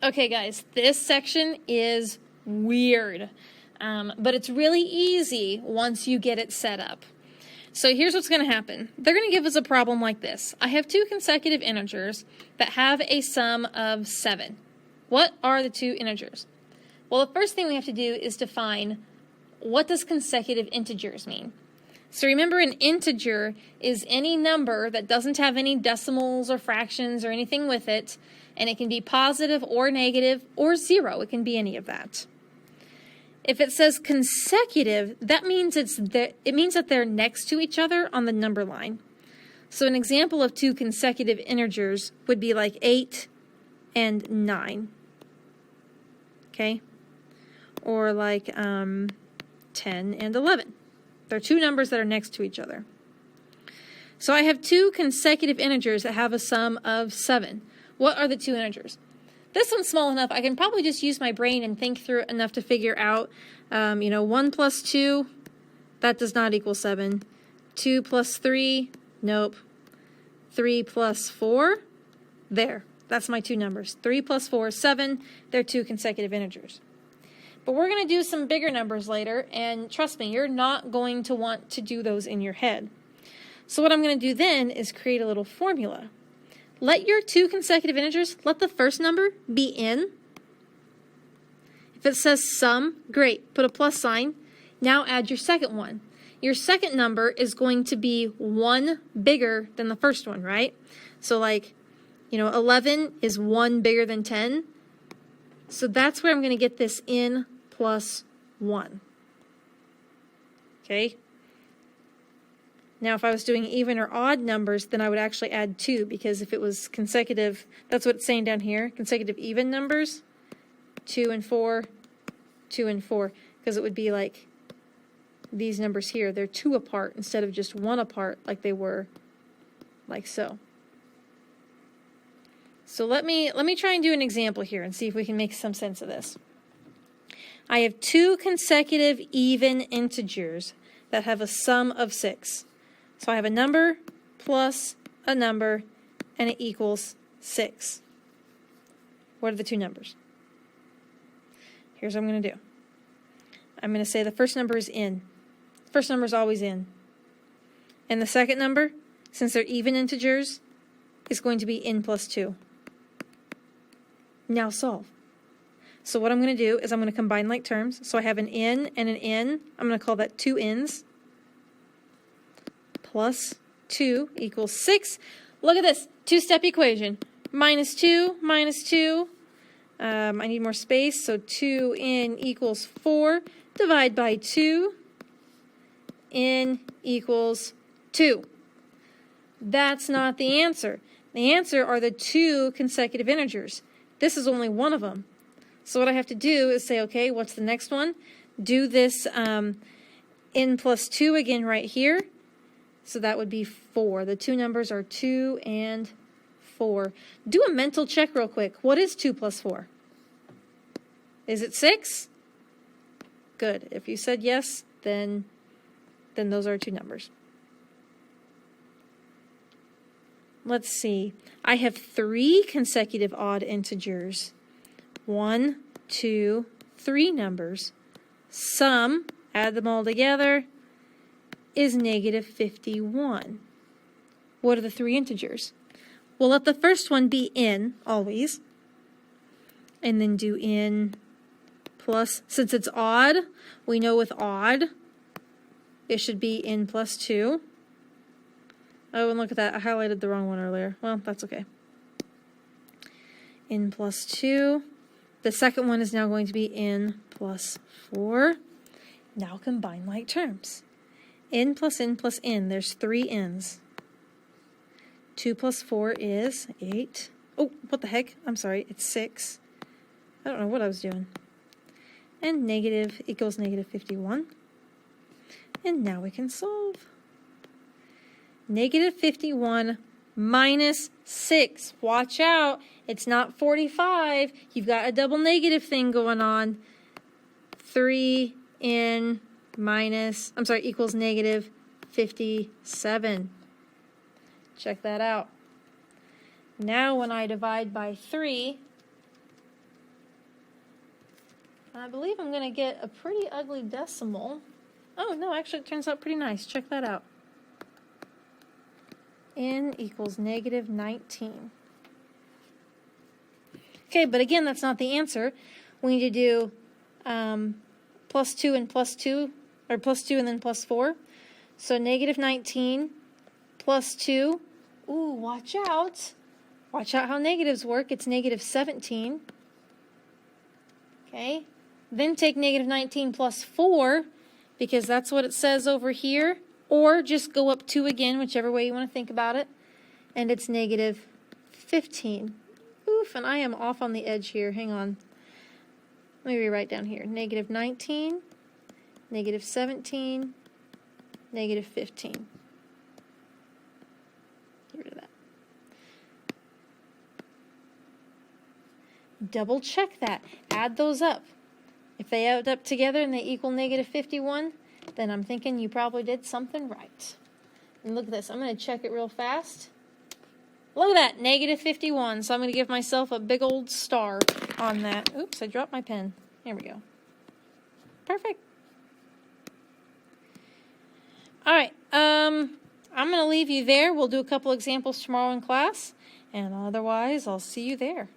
Okay, guys, this section is weird, but it's really easy once you get it set up. So here's what's going to happen. They're going to give us a problem like this. I have two consecutive integers that have a sum of 7. What are the two integers? Well, the first thing we have to do is define what does consecutive integers mean. So remember, an integer is any number that doesn't have any decimals or fractions or anything with it, and it can be positive or negative or 0. It can be any of that. If it says consecutive, that means it means that they're next to each other on the number line. So an example of two consecutive integers would be like 8 and 9. Okay? Or like 10 and 11. They're two numbers that are next to each other. So I have two consecutive integers that have a sum of 7. What are the two integers? This one's small enough, I can probably just use my brain and think through it enough to figure out, 1 plus 2, that does not equal 7. 2 plus 3, nope. 3 plus 4, there. That's my two numbers. 3 plus 4 is 7. They're two consecutive integers. But we're going to do some bigger numbers later, and trust me, you're not going to want to do those in your head. So what I'm going to do then is create a little formula. Let your two consecutive integers, let the first number be in. If it says sum, great, put a plus sign. Now add your second one. Your second number is going to be 1 bigger than the first one, right? So 11 is 1 bigger than 10. So that's where I'm going to get this in plus 1. Okay? Now, if I was doing even or odd numbers, then I would actually add 2, because if it was consecutive, that's what it's saying down here, consecutive even numbers, 2 and 4, 2 and 4, because it would be like these numbers here. They're 2 apart instead of just 1 apart like they were like so. So let me try and do an example here and see if we can make some sense of this. I have two consecutive even integers that have a sum of 6. So I have a number plus a number, and it equals 6. What are the two numbers? Here's what I'm going to do. I'm going to say the first number is in. The first number is always in. And the second number, since they're even integers, is going to be in plus 2. Now solve. So what I'm going to do is I'm going to combine like terms. So I have an in and an in. I'm going to call that 2 ins. Plus 2 equals 6. Look at this. Two-step equation. Minus 2, minus 2. I need more space, so 2 in equals 4. Divide by 2. In equals 2. That's not the answer. The answer are the two consecutive integers. This is only one of them. So what I have to do is say, okay, what's the next one? Do this in plus 2 again right here. So that would be 4. The two numbers are 2 and 4. Do a mental check real quick. What is 2 plus 4? Is it 6? Good. If you said yes, then those are two numbers. Let's see. I have 3 consecutive odd integers. 1, 2, 3 numbers. Sum, add them all together, is negative 51. What are the 3 integers? Well, let the first one be in, always. And then do in plus, since it's odd, we know with odd, it should be in plus 2. Oh, and look at that. I highlighted the wrong one earlier. Well, that's okay. In plus 2. The second one is now going to be in plus 4. Now combine like terms. In plus in plus in. There's 3 n's. 2 plus 4 is 8. Oh, what the heck? I'm sorry. It's 6. I don't know what I was doing. And negative equals negative 51. And now we can solve. Negative 51 minus 6. Watch out. It's not 45. You've got a double negative thing going on. 3 in minus, equals negative 57. Check that out. Now when I divide by 3, I believe I'm going to get a pretty ugly decimal. Oh, no, actually it turns out pretty nice. Check that out. N equals negative 19. Okay, but again, that's not the answer. We need to do plus 2 and plus 2, or plus 2 and then plus 4. So negative 19 plus 2. Ooh, watch out. Watch out how negatives work. It's negative 17. Okay. Then take negative 19 plus 4, because that's what it says over here. Or just go up 2 again, whichever way you want to think about it. And it's negative 15. Oof, and I am off on the edge here. Hang on. Let me rewrite down here. Negative 19, negative 17, negative 15. Get rid of that. Double check that. Add those up. If they add up together and they equal negative 51, then I'm thinking you probably did something right. And look at this. I'm going to check it real fast. Look at that, negative 51. So I'm going to give myself a big old star on that. Oops, I dropped my pen. Here we go. Perfect. All right, I'm going to leave you there. We'll do a couple examples tomorrow in class. And otherwise, I'll see you there.